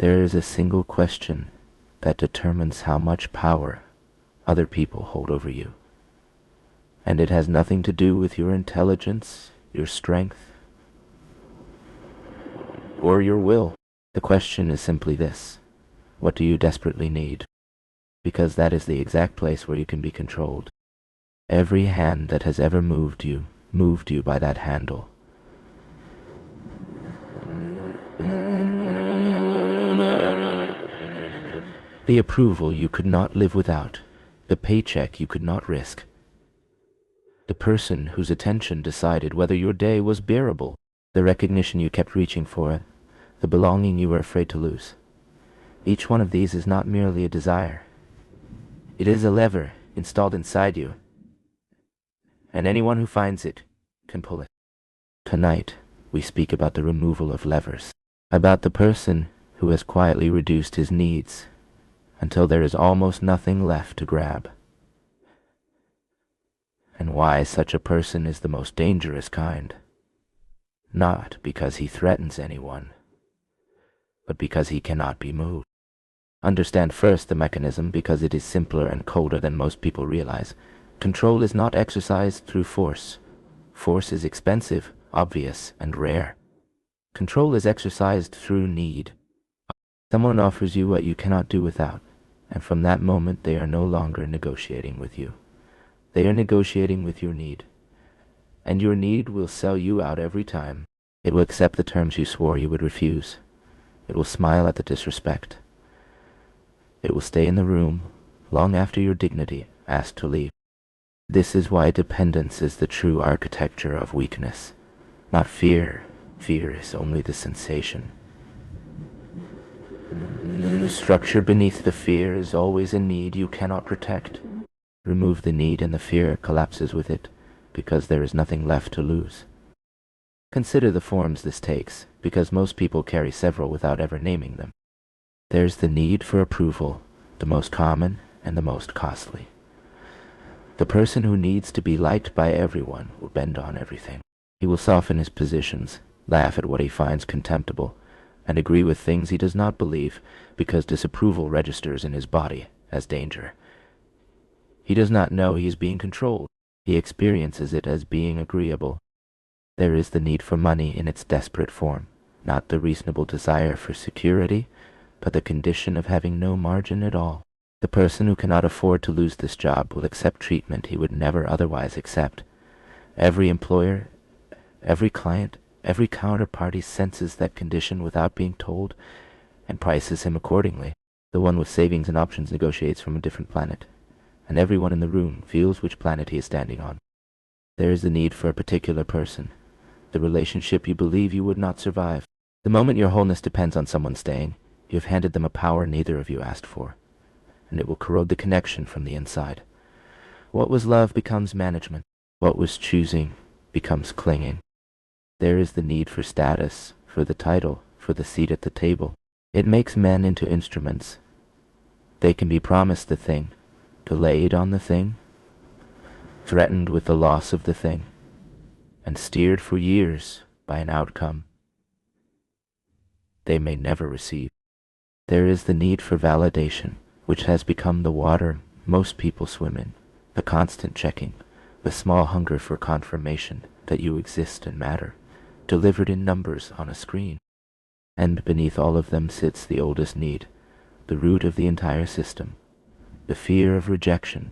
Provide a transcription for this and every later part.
There is a single question that determines how much power other people hold over you. And it has nothing to do with your intelligence, your strength, or your will. The question is simply this: what do you desperately need? Because that is the exact place where you can be controlled. Every hand that has ever moved you by that handle. The approval you could not live without, the paycheck you could not risk, the person whose attention decided whether your day was bearable, the recognition you kept reaching for, the belonging you were afraid to lose. Each one of these is not merely a desire. It is a lever installed inside you, and anyone who finds it can pull it. Tonight, we speak about the removal of levers, about the person who has quietly reduced his needs until there is almost nothing left to grab, and why such a person is the most dangerous kind, not because he threatens anyone, but because he cannot be moved. Understand first the mechanism, because it is simpler and colder than most people realize. Control is not exercised through force. Force is expensive, obvious, and rare. Control is exercised through need. Someone offers you what you cannot do without, and from that moment they are no longer negotiating with you. They are negotiating with your need. And your need will sell you out every time. It will accept the terms you swore you would refuse. It will smile at the disrespect. It will stay in the room long after your dignity asked to leave. This is why dependence is the true architecture of weakness, not fear. Fear is only the sensation. The structure beneath the fear is always a need you cannot protect. Remove the need and the fear collapses with it, because there is nothing left to lose. Consider the forms this takes, because most people carry several without ever naming them. There's the need for approval, the most common and the most costly. The person who needs to be liked by everyone will bend on everything. He will soften his positions, laugh at what he finds contemptible, and agree with things he does not believe, because disapproval registers in his body as danger. He does not know he is being controlled. He experiences it as being agreeable. There is the need for money in its desperate form, not the reasonable desire for security, but the condition of having no margin at all. The person who cannot afford to lose this job will accept treatment he would never otherwise accept. Every employer, every client, every counterparty senses that condition without being told, and prices him accordingly. The one with savings and options negotiates from a different planet, and everyone in the room feels which planet he is standing on. There is the need for a particular person, the relationship you believe you would not survive. The moment your wholeness depends on someone staying, you have handed them a power neither of you asked for, and it will corrode the connection from the inside. What was love becomes management. What was choosing becomes clinging. There is the need for status, for the title, for the seat at the table. It makes men into instruments. They can be promised the thing, delayed on the thing, threatened with the loss of the thing, and steered for years by an outcome they may never receive. There is the need for validation, which has become the water most people swim in, the constant checking, the small hunger for confirmation that you exist and matter, delivered in numbers on a screen. And beneath all of them sits the oldest need, the root of the entire system, the fear of rejection,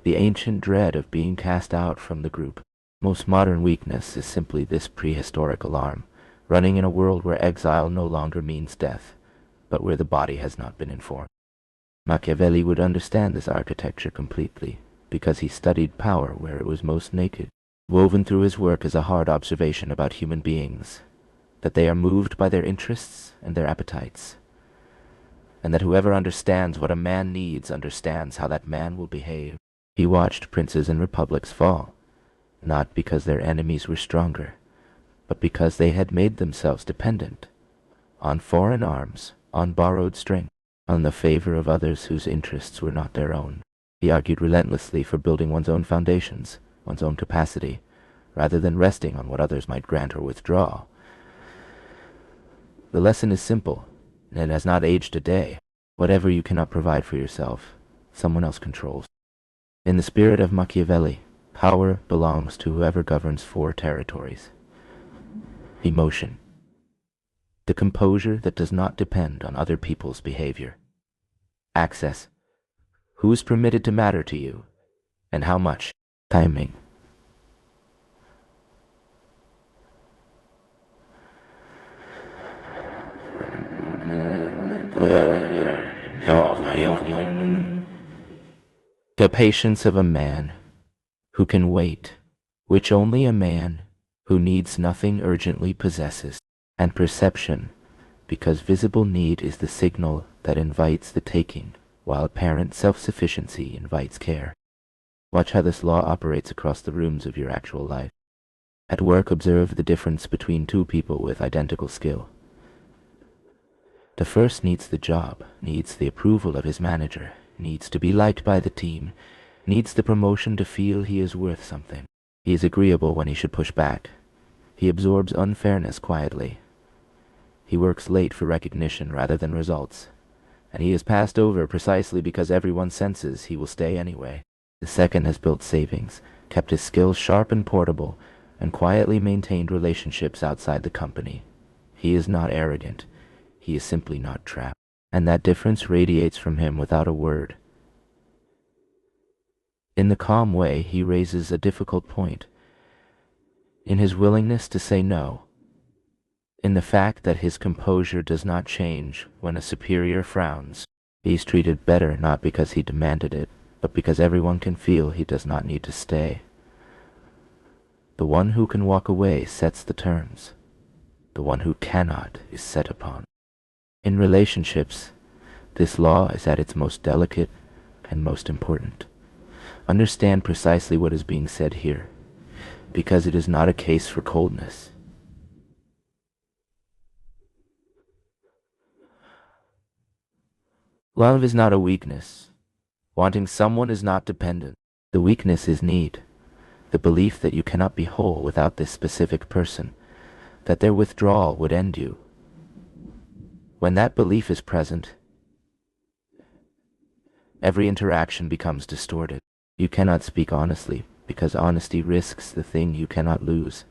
the ancient dread of being cast out from the group. Most modern weakness is simply this prehistoric alarm, running in a world where exile no longer means death, but where the body has not been informed. Machiavelli would understand this architecture completely, because he studied power where it was most naked. Woven through his work is a hard observation about human beings, that they are moved by their interests and their appetites, and that whoever understands what a man needs understands how that man will behave. He watched princes and republics fall, not because their enemies were stronger, but because they had made themselves dependent on foreign arms, on borrowed strength, on the favor of others whose interests were not their own. He argued relentlessly for building one's own foundations, one's own capacity, rather than resting on what others might grant or withdraw. The lesson is simple. and it has not aged a day. Whatever you cannot provide for yourself, someone else controls. In the spirit of Machiavelli, power belongs to whoever governs 4 territories. Emotion. The composure that does not depend on other people's behavior. Access. Who is permitted to matter to you, and how much? Timing. The patience of a man who can wait, which only a man who needs nothing urgently possesses, and perception, because visible need is the signal that invites the taking, while apparent self-sufficiency invites care. Watch how this law operates across the rooms of your actual life. At work, observe the difference between 2 people with identical skill. The first needs the job, needs the approval of his manager, needs to be liked by the team, needs the promotion to feel he is worth something. He is agreeable when he should push back. He absorbs unfairness quietly. He works late for recognition rather than results, and he is passed over precisely because everyone senses he will stay anyway. The second has built savings, kept his skills sharp and portable, and quietly maintained relationships outside the company. He is not arrogant. He is simply not trapped, and that difference radiates from him without a word. In the calm way, he raises a difficult point. In his willingness to say no. In the fact that his composure does not change when a superior frowns. He is treated better not because he demanded it, but because everyone can feel he does not need to stay. The one who can walk away sets the terms. The one who cannot is set upon. In relationships, this law is at its most delicate and most important. Understand precisely what is being said here, because it is not a case for coldness. Love is not a weakness. Wanting someone is not dependent. The weakness is need, the belief that you cannot be whole without this specific person, that their withdrawal would end you. When that belief is present, every interaction becomes distorted. You cannot speak honestly, because honesty risks the thing you cannot lose.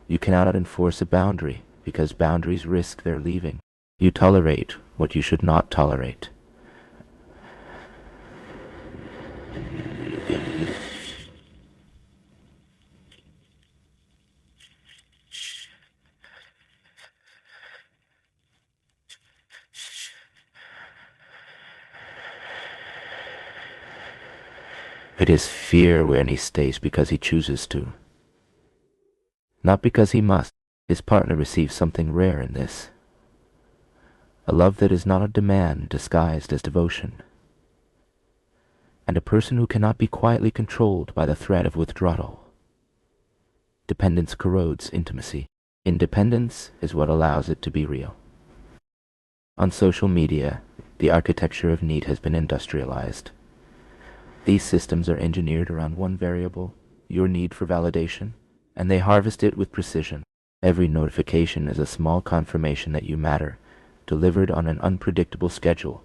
You cannot enforce a boundary, because boundaries risk their leaving. You tolerate what you should not tolerate. It is fear when he stays because he chooses to, not because he must. His partner receives something rare in this, a love that is not a demand disguised as devotion, and a person who cannot be quietly controlled by the threat of withdrawal. Dependence corrodes intimacy. Independence is what allows it to be real. On social media, the architecture of need has been industrialized. These systems are engineered around one variable, your need for validation, and they harvest it with precision. Every notification is a small confirmation that you matter, delivered on an unpredictable schedule,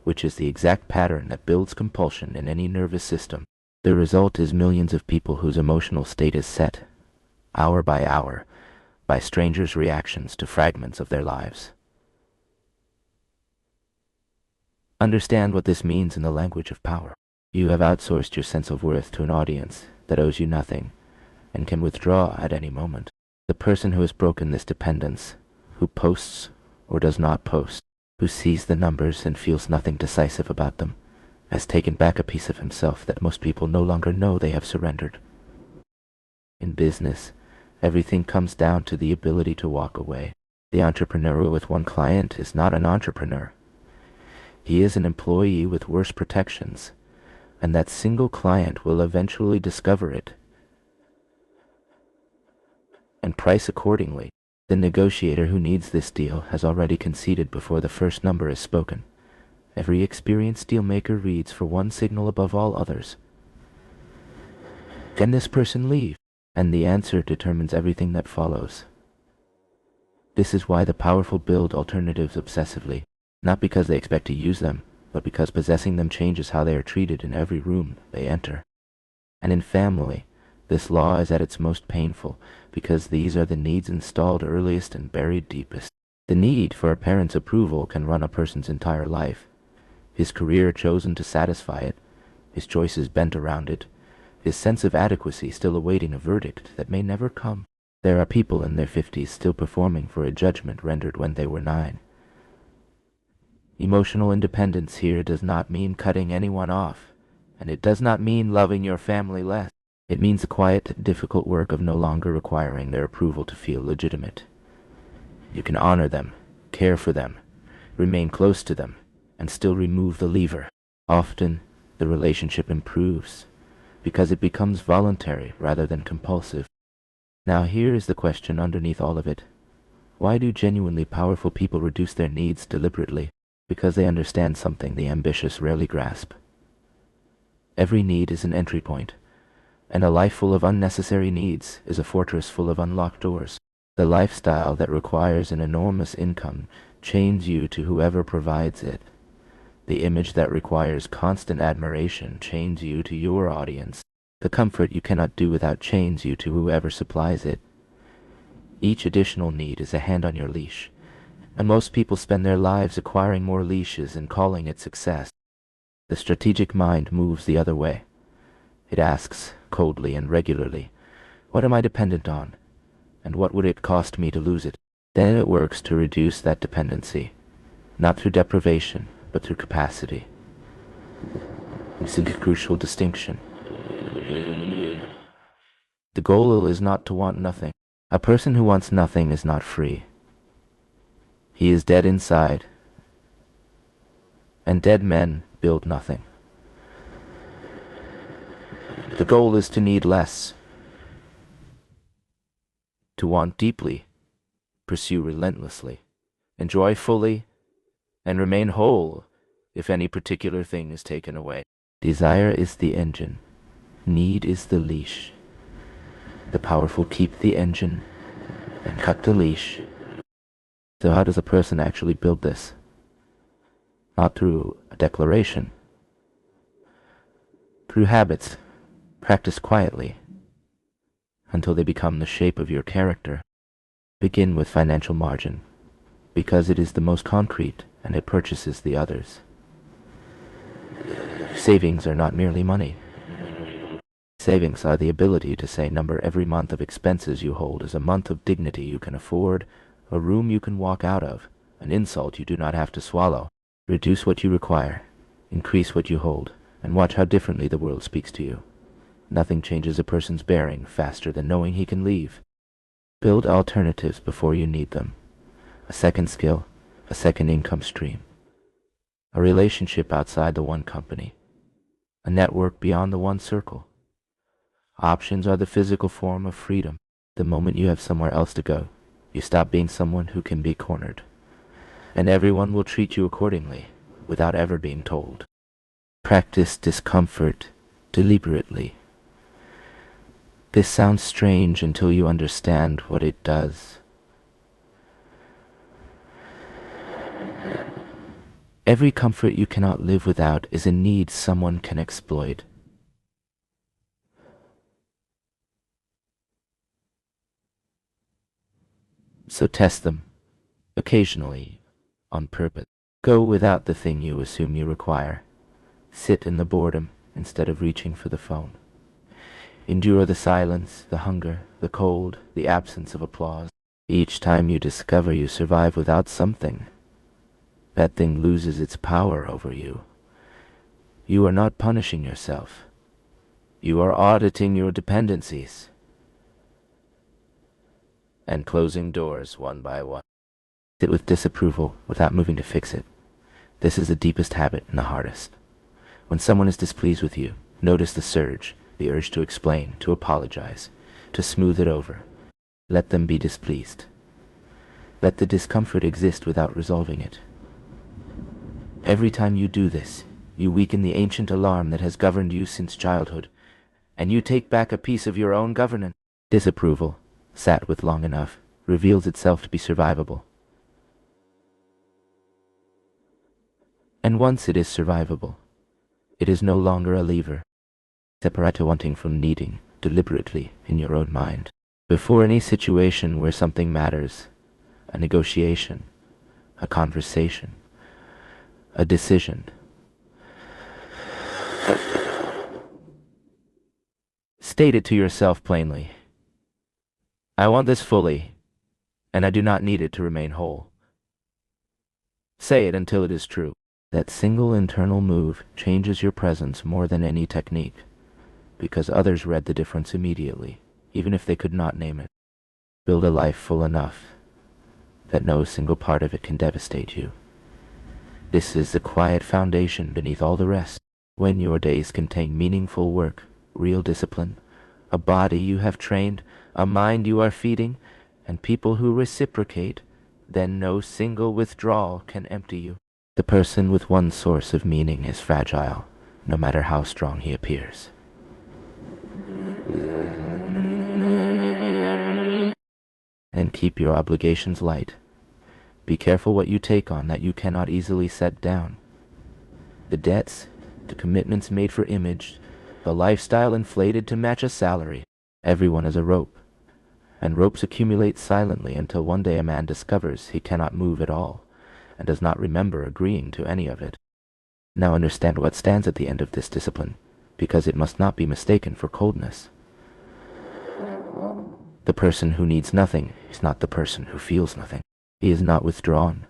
which is the exact pattern that builds compulsion in any nervous system. The result is millions of people whose emotional state is set, hour, by strangers' reactions to fragments of their lives. Understand what this means in the language of power. You have outsourced your sense of worth to an audience that owes you nothing and can withdraw at any moment. The person who has broken this dependence, who posts or does not post, who sees the numbers and feels nothing decisive about them, has taken back a piece of himself that most people no longer know they have surrendered. In business, everything comes down to the ability to walk away. The entrepreneur with one client is not an entrepreneur. He is an employee with worse protections, and that single client will eventually discover it and price accordingly. The negotiator who needs this deal has already conceded before the first number is spoken. Every experienced dealmaker reads for one signal above all others. Can this person leave? And the answer determines everything that follows. This is why the powerful build alternatives obsessively. not because they expect to use them, but because possessing them changes how they are treated in every room they enter. And in family, this law is at its most painful, because these are the needs installed earliest and buried deepest. The need for a parent's approval can run a person's entire life. His career chosen to satisfy it, his choices bent around it, his sense of adequacy still awaiting a verdict that may never come. There are people in their 50s still performing for a judgment rendered when they were 9. Emotional independence here does not mean cutting anyone off, and it does not mean loving your family less. It means the quiet, difficult work of no longer requiring their approval to feel legitimate. You can honor them, care for them, remain close to them, and still remove the lever. Often, the relationship improves, because it becomes voluntary rather than compulsive. Now here is the question underneath all of it. Why do genuinely powerful people reduce their needs deliberately? Because they understand something the ambitious rarely grasp. Every need is an entry point, and a life full of unnecessary needs is a fortress full of unlocked doors. The lifestyle that requires an enormous income chains you to whoever provides it. The image that requires constant admiration chains you to your audience. The comfort you cannot do without chains you to whoever supplies it. Each additional need is a hand on your leash, and most people spend their lives acquiring more leashes and calling it success. The strategic mind moves the other way. It asks, coldly and regularly, what am I dependent on, and what would it cost me to lose it? Then it works to reduce that dependency, not through deprivation, but through capacity. It's a crucial distinction. The goal is not to want nothing. A person who wants nothing is not free. He is dead inside, and dead men build nothing. The goal is to need less, to want deeply, pursue relentlessly, enjoy fully, and remain whole if any particular thing is taken away. Desire is the engine, need is the leash. The powerful keep the engine and cut the leash. So how does a person actually build this? Not through a declaration. Through habits, practiced quietly, until they become the shape of your character. Begin with financial margin, because it is the most concrete and it purchases the others. Savings are not merely money. Savings are the ability to say number every month of expenses you hold as a month of dignity you can afford, a room you can walk out of, an insult you do not have to swallow. Reduce what you require, increase what you hold, and watch how differently the world speaks to you. Nothing changes a person's bearing faster than knowing he can leave. Build alternatives before you need them. A second skill, a second income stream. A relationship outside the one company. A network beyond the one circle. Options are the physical form of freedom. The moment you have somewhere else to go, you stop being someone who can be cornered. And everyone will treat you accordingly, without ever being told. Practice discomfort deliberately. This sounds strange until you understand what it does. Every comfort you cannot live without is a need someone can exploit. So test them, occasionally, on purpose. Go without the thing you assume you require. Sit in the boredom instead of reaching for the phone. Endure the silence, the hunger, the cold, the absence of applause. Each time you discover you survive without something, that thing loses its power over you. You are not punishing yourself. You are auditing your dependencies and closing doors one by one. Sit with disapproval without moving to fix it. This is the deepest habit and the hardest. When someone is displeased with you, notice the surge, the urge to explain, to apologize, to smooth it over. Let them be displeased. Let the discomfort exist without resolving it. Every time you do this, you weaken the ancient alarm that has governed you since childhood, and you take back a piece of your own governance. Disapproval, sat with long enough, reveals itself to be survivable. And once it is survivable, it is no longer a lever, separate wanting from needing, deliberately in your own mind. Before any situation where something matters, a negotiation, a conversation, a decision, state it to yourself plainly. I want this fully, and I do not need it to remain whole. Say it until it is true. That single internal move changes your presence more than any technique, because others read the difference immediately, even if they could not name it. Build a life full enough that no single part of it can devastate you. This is the quiet foundation beneath all the rest. When your days contain meaningful work, real discipline, a body you have trained, a mind you are feeding, and people who reciprocate, then no single withdrawal can empty you. The person with one source of meaning is fragile, no matter how strong he appears. And keep your obligations light. Be careful what you take on that you cannot easily set down. The debts, the commitments made for image, the lifestyle inflated to match a salary. Everyone is a rope, and ropes accumulate silently until one day a man discovers he cannot move at all, and does not remember agreeing to any of it. Now understand what stands at the end of this discipline, because it must not be mistaken for coldness. The person who needs nothing is not the person who feels nothing. He is not withdrawn,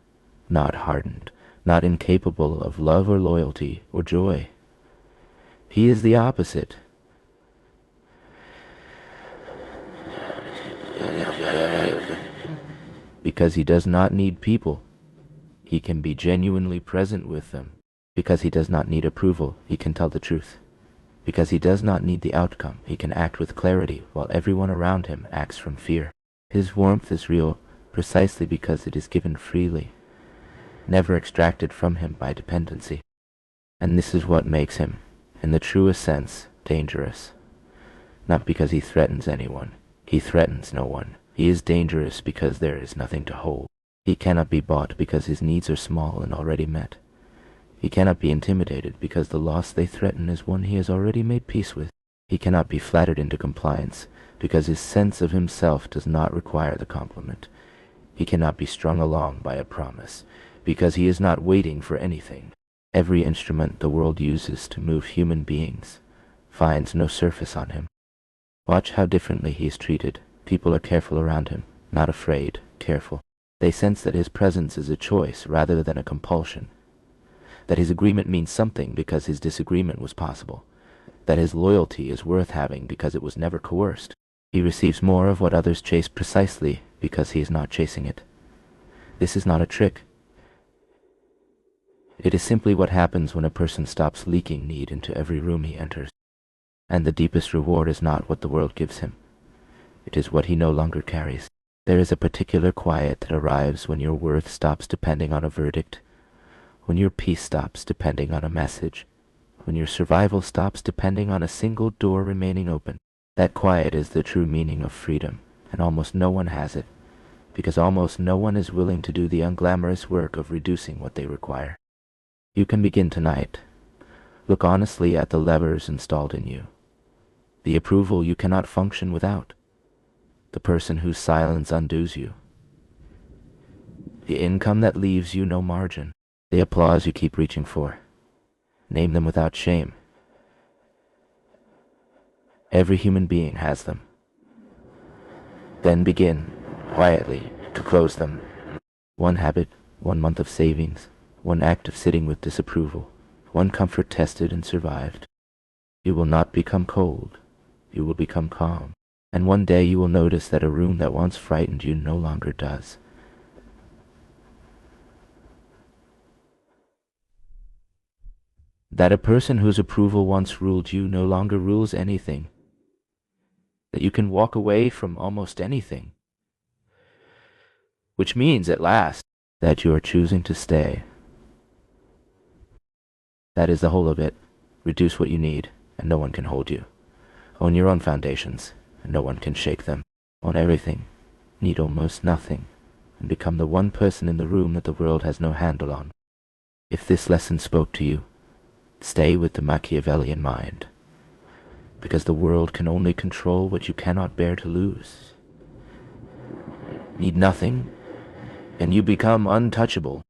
not hardened, not incapable of love or loyalty or joy. He is the opposite. Because he does not need people, he can be genuinely present with them. Because he does not need approval, he can tell the truth. Because he does not need the outcome, he can act with clarity while everyone around him acts from fear. His warmth is real precisely because it is given freely, never extracted from him by dependency. And this is what makes him, in the truest sense, dangerous. Not because he threatens anyone. He threatens no one. He is dangerous because there is nothing to hold. He cannot be bought because his needs are small and already met. He cannot be intimidated because the loss they threaten is one he has already made peace with. He cannot be flattered into compliance because his sense of himself does not require the compliment. He cannot be strung along by a promise because he is not waiting for anything. Every instrument the world uses to move human beings finds no surface on him. Watch how differently he is treated. People are careful around him, not afraid, careful. They sense that his presence is a choice rather than a compulsion, that his agreement means something because his disagreement was possible, that his loyalty is worth having because it was never coerced. He receives more of what others chase precisely because he is not chasing it. This is not a trick. It is simply what happens when a person stops leaking need into every room he enters. And the deepest reward is not what the world gives him. It is what he no longer carries. There is a particular quiet that arrives when your worth stops depending on a verdict, when your peace stops depending on a message, when your survival stops depending on a single door remaining open. That quiet is the true meaning of freedom, and almost no one has it, because almost no one is willing to do the unglamorous work of reducing what they require. You can begin tonight. Look honestly at the levers installed in you. The approval you cannot function without. The person whose silence undoes you. The income that leaves you no margin. The applause you keep reaching for. Name them without shame. Every human being has them. Then begin, quietly, to close them. One habit, 1 month of savings, one act of sitting with disapproval, one comfort tested and survived. You will not become cold. You will become calm. And one day you will notice that a room that once frightened you no longer does. That a person whose approval once ruled you no longer rules anything. That you can walk away from almost anything. Which means, at last, that you are choosing to stay. That is the whole of it. Reduce what you need, and no one can hold you. Own your own foundations, and no one can shake them. Own everything, need almost nothing, and become the one person in the room that the world has no handle on. If this lesson spoke to you, stay with the Machiavellian mind, because the world can only control what you cannot bear to lose. Need nothing, and you become untouchable.